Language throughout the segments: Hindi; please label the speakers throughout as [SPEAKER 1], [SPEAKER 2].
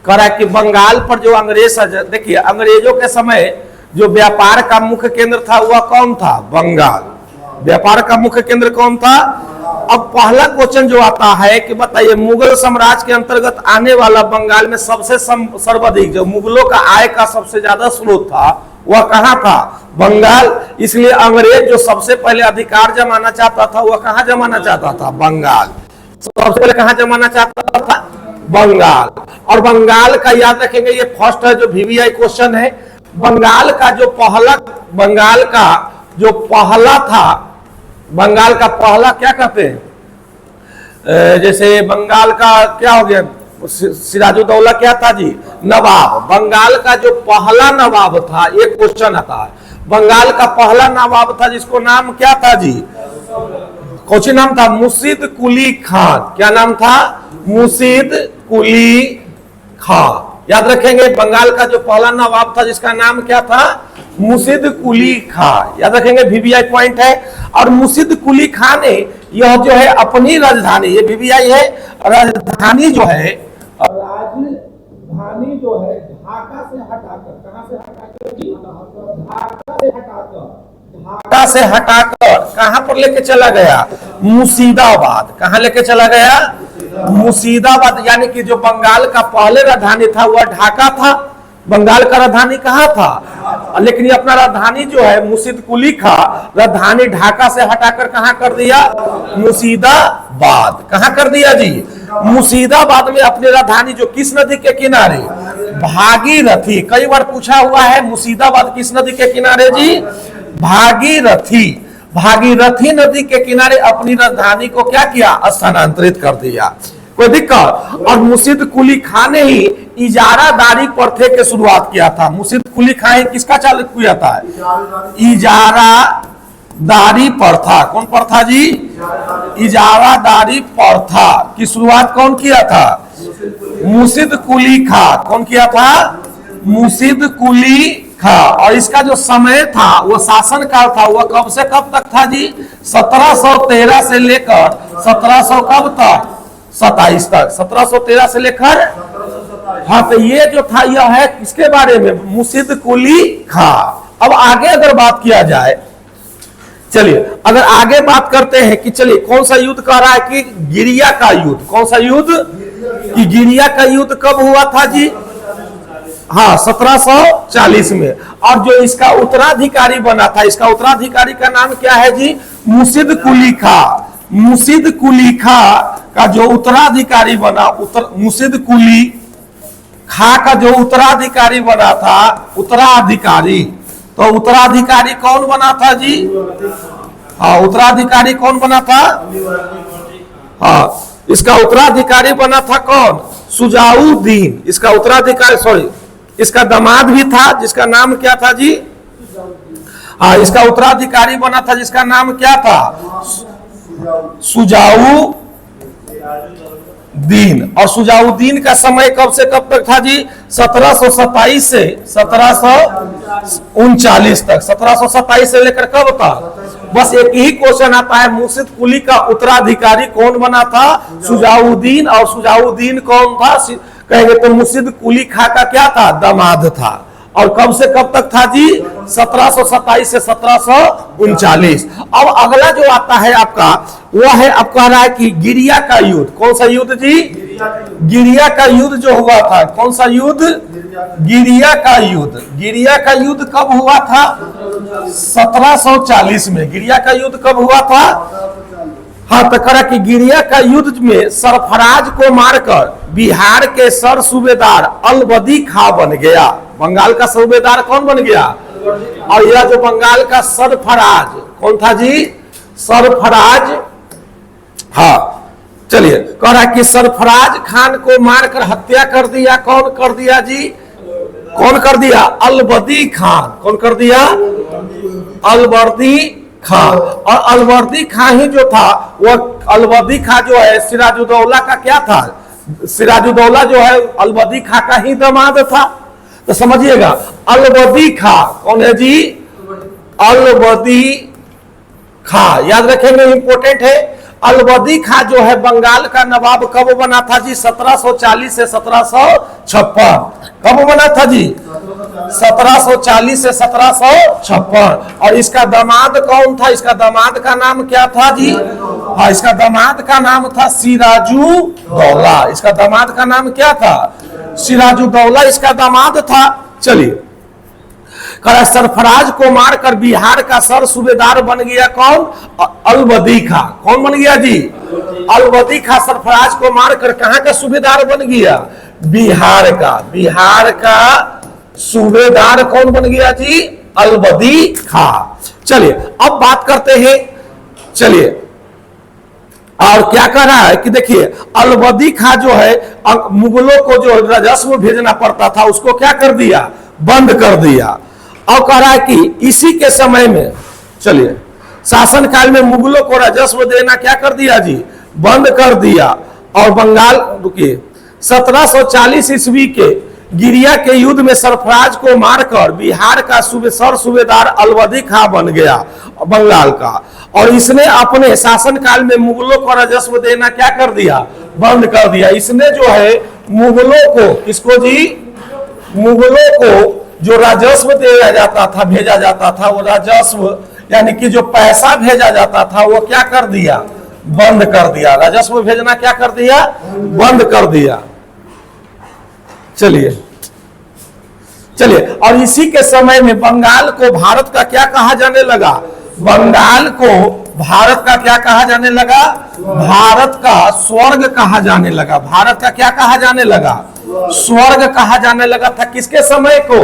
[SPEAKER 1] कह रहा है कि बंगाल पर जो अंग्रेज, देखिए अंग्रेजों के समय जो व्यापार का मुख्य केंद्र था वह कौन था? बंगाल। व्यापार का मुख्य केंद्र कौन था? अब पहला क्वेश्चन जो आता है कि बताइए मुगल साम्राज्य के अंतर्गत आने वाला बंगाल में सबसे सर्वाधिक जो मुगलों का आय का सबसे ज्यादा स्रोत था वह कहां था? बंगाल। इसलिए अंग्रेज जो सबसे पहले अधिकार जमाना चाहता था वह कहां जमाना चाहता था? बंगाल। सबसे पहले कहां जमाना चाहता था? बंगाल। और बंगाल का याद रखेंगे, ये फर्स्ट है जो VVI क्वेश्चन है। बंगाल का जो पहला था, बंगाल का पहला क्या कहते हैं? जैसे बंगाल का क्या हो गया, सिराजुद्दौला क्या था जी? नवाब। बंगाल का जो पहला नवाब था, एक क्वेश्चन आता है, बंगाल का पहला नवाब था जिसको नाम क्या था जी? कौन नाम था? मुर्शिद कुली खान। क्या नाम था? मुर्शिद कुली खान। याद रखेंगे बंगाल का जो पहला नवाब था जिसका नाम क्या था? मुर्शिद कुली खान। याद रखेंगे, VVI पॉइंट है। और मुर्शिद कुली खान ने यह जो है अपनी राजधानी, ये VVI है, राजधानी जो है ढाका से हटाकर, कहां से हटाकर? ढाका से हटाकर कहां पर लेके चला गया? मुर्शिदाबाद। कहां लेके चला गया? मुर्शिदाबाद। यानी कि जो बंगाल का पहले राजधानी था वह ढाका था। बंगाल का राजधानी कहां था? लेकिन ये अपना राजधानी जो है मुर्शिद कुली खान राजधानी ढाका से हटाकर कहां कर दिया? मुर्शिदाबाद। कहां कर दिया जी? मुर्शिदाबाद में अपनी राजधानी जो किस नदी के किनारे? भागीरथी। कई बार पूछा हुआ है मुर्शिदाबाद किस नदी के किनारे जी? भागीरथी। भागीरथी नदी के किनारे अपनी राजधानी को क्या किया? स्थानांतरित कर दिया। कोई दिक्कत? और मुर्शिद कुली खान ने ही इजारादारी प्रथा की शुरुआत किया था। मुर्शिद कुली खान किसका चालू किया था? इजारादारी प्रथा। कौन प्रथा जी? इजारादारी प्रथा की शुरुआत कौन किया था? मुर्शिद कुली खान। कौन किया था? मुर्शिद कुली खान। और इसका जो समय था वो शासन काल था, वह कब से कब तक था जी? 1713 से लेकर 1700 कब तक? 27 तक। 1713 से लेकर, हाँ, तो ये जो था यह है किसके बारे में? मुर्शिद कुली खान। अब आगे अगर बात किया जाए, चलिए अगर आगे बात करते हैं कि चलिए कौन सा युद्ध कह रहा है कि गिरिया का युद्ध। कौन सा युद्ध? कि गिरिया का युद्ध कब हुआ था जी? हाँ, 1740 में। और जो इसका उत्तराधिकारी बना था, इसका उत्तराधिकारी का नाम क्या है जी? मुर्शिद कुली खान। मुर्शिद कुली खान का जो उत्तराधिकारी बना, मुर्शिद कुली खान का जो उत्तराधिकारी बना था, उत्तराधिकारी, तो उत्तराधिकारी कौन बना था जी? हाँ, उत्तराधिकारी कौन बना था? हाँ, इसका उत्तराधिकारी बना था कौन? सुजाउद्दीन। इसका उत्तराधिकारी, सॉरी, इसका दामाद भी था जिसका नाम क्या था जी? हाँ, इसका उत्तराधिकारी बना था जिसका नाम क्या था? सुजाउद्दीन। और सुजाउद्दीन का समय कब से कब तक था जी? 1727 से 1739 तक। 1727 से लेकर कब तक? बस एक ही क्वेश्चन आता है, मुर्शिद कुली का उत्तराधिकारी कौन बना था? सुजाउद्दीन। और सुजाउद्दीन कौन था? कहेंगे तो मुर्शिद कुली खान का क्या था? दामाद था। और कब से कब तक था जी? 1727 से 1739। अब अगला जो आता है आपका, वह है आपका रहा है कि गिरिया का युद्ध। कौन सा युद्ध जी? गिरिया का युद्ध जो हुआ था। कौन सा युद्ध? गिरिया का युद्ध। गिरिया का युद्ध कब हुआ था? 1740 में। गिरिया का युद्ध कब हुआ था? हाँ, तो करा कि गिरिया का युद्ध में सरफराज को मारकर बिहार के सर सूबेदार अलबदी खां बन गया। बंगाल का सूबेदार कौन बन गया? और यह जो बंगाल का सरफराज कौन था जी? सरफराज। हाँ, चलिए कह रहा कि सरफराज खान को मारकर हत्या कर दिया। कौन कर दिया जी? कौन कर दिया? अलबदी खान। कौन कर दिया? अलबदी खान। और अलवर्दी खान ही जो था, वह अलवर्दी खान जो है सिराजुद्दौला का क्या था? सिराजुद्दौला जो है अलवर्दी खान का ही दामाद था। तो समझिएगा, अलवर्दी खान कौन है जी? अलवर्दी खान। याद रखेंगे, इंपोर्टेंट है। अलवदी खां जो है बंगाल का नवाब कब बना था जी? 1740 से 1756। कब बना था जी? 1740 से 1756। और इसका दामाद कौन था? इसका दामाद का नाम क्या था जी? हाँ, इसका दामाद का नाम था सिराजू दौला। इसका दामाद का नाम क्या था? सिराजू दौला इसका दामाद था। चलिए, सरफराज को मारकर बिहार का सर सूबेदार बन गया कौन? अलवदी खां। कौन बन गया जी? अलवदी खां सरफराज को मारकर कहां का सूबेदार बन गया? बिहार का। बिहार का सूबेदार कौन बन गया जी? अलवदी खां। चलिए अब बात करते हैं। चलिए, और क्या कह रहा है कि देखिए, अलवदी खां जो है मुगलों को जो राजस्व भेजना पड़ता था उसको क्या कर दिया? बंद कर दिया। और कह रहा है कि इसी के समय में, चलिए, शासनकाल में मुगलों को राजस्व देना क्या कर दिया जी? बंद कर दिया। और बंगाल, रुकिए, 1740 ईस्वी के गिरिया के युद्ध में सरफराज को मारकर बिहार का सूबेदार अलवदी खां बन गया बंगाल का। और इसने अपने शासनकाल में मुगलों को राजस्व देना क्या कर दिया? बंद कर दिया। इसने जो है मुगलों को, किसको जी? मुगलों को जो राजस्व दिया जाता था, भेजा जाता था, वो राजस्व यानी कि जो पैसा भेजा जाता था वो क्या कर दिया? बंद कर दिया। राजस्व भेजना क्या कर दिया? बंद कर दिया। चलिए चलिए, और इसी के समय में बंगाल को भारत का क्या कहा जाने लगा? बंगाल को भारत का क्या कहा जाने लगा? भारत का स्वर्ग कहा जाने लगा। भारत का क्या कहा जाने लगा? स्वर्ग कहा जाने लगा था। किसके समय को?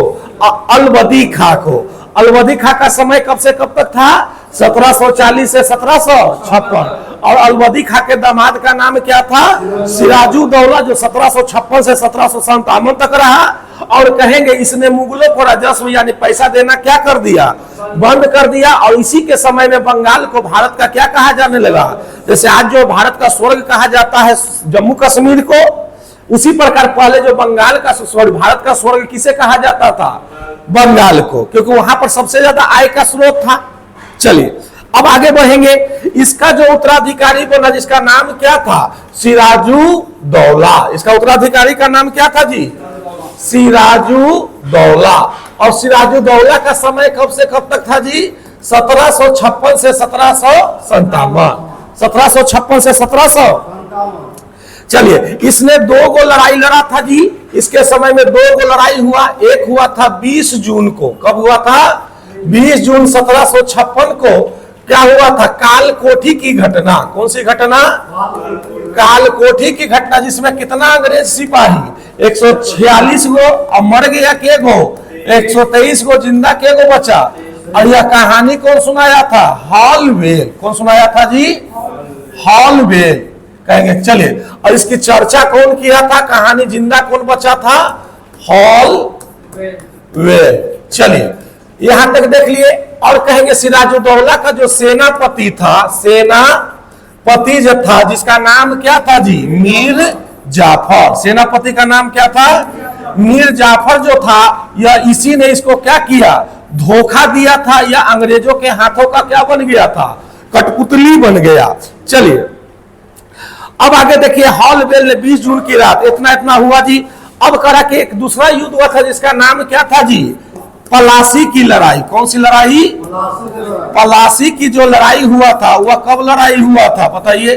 [SPEAKER 1] अलवदी खां को। अलवदी खां का समय कब से कब तक था? 1740 से 1756। और अलवदी खां के दामाद का नाम क्या था? सिराजू दौला, जो 1756 से 1757 तक रहा। और कहेंगे इसने मुगलों को राजस्व यानी पैसा देना क्या कर दिया? बंद कर दिया। और इसी के समय में बंगाल को भारत का क्या कहा जाने लगा? जैसे आज जो भारत का स्वर्ग कहा जाता है जम्मू कश्मीर को, उसी प्रकार पहले जो बंगाल का स्वर्ग, भारत का स्वर्ग किसे कहा जाता था? बंगाल को, क्योंकि वहां पर सबसे ज्यादा आय का स्रोत था। चलिए अब आगे बढ़ेंगे। इसका जो उत्तराधिकारी बना जिसका नाम क्या था? सिराजू दौला। इसका उत्तराधिकारी का नाम क्या था जी? सिराजू दौला। और सिराजू दौला का समय कब से कब तक था जी? 1756 से 1757। 1756 से 1757। चलिए, इसने 2 गो लड़ाई लड़ा था जी। इसके समय में 2 गो लड़ाई हुआ। एक हुआ था 20 जून को। कब हुआ था? 20 जून 1756 को। क्या हुआ था? काल कोठी की घटना। कौन सी घटना? काल कोठी की घटना, जिसमें कितना अंग्रेज सिपाही? 146 गो। और मर गया के गो? 123 गो। जिंदा के गो बचा? और यह कहानी कौन सुनाया था? हॉलवेल। कौन सुनाया था जी? हॉलवेल कहेंगे। चलिए, और इसकी चर्चा कौन किया था? कहानी जिंदा कौन बचा था? हॉलवेल। चलिए यहां तक देख लिए। और कहेंगे सिराजुद्दौला का जो सेनापति था, सेनापति जो था, जिसका नाम क्या था जी? मीर जाफर। सेनापति का नाम क्या था? मीर जाफर जो था, यह इसी ने इसको क्या किया? धोखा दिया था, या अंग्रेजों के हाथों का क्या बन गया था? कठपुतली बन गया। चलिए अब आगे देखिए। हॉलवेल ने 20 जून की रात इतना हुआ जी। अब करा कि एक दूसरा युद्ध हुआ था जिसका नाम क्या था जी? पलासी की लड़ाई। कौन सी लड़ाई? पलासी की जो लड़ाई हुआ था, वह कब लड़ाई हुआ था बताइए?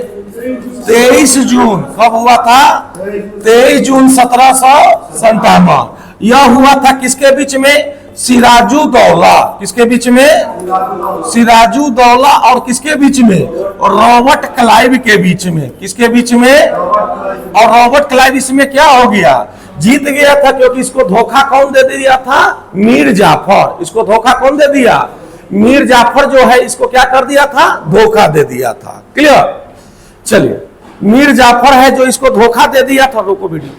[SPEAKER 1] 23 जून। कब हुआ था? 23 जून 1757। यह हुआ था किसके बीच में? सिराजू दौला। किसके बीच में? सिराजू दौला और किसके बीच में? रॉबर्ट क्लाइव के बीच में। किसके बीच में? और रॉबर्ट क्लाइव इसमें क्या हो गया? जीत गया था, क्योंकि इसको धोखा कौन दे दिया था? मीर जाफर। इसको धोखा कौन दे दिया? मीर जाफर जो है इसको क्या कर दिया था? धोखा दे दिया था। क्लियर? चलिए, मीर जाफर है जो इसको धोखा दे दिया था। रोको वीडियो।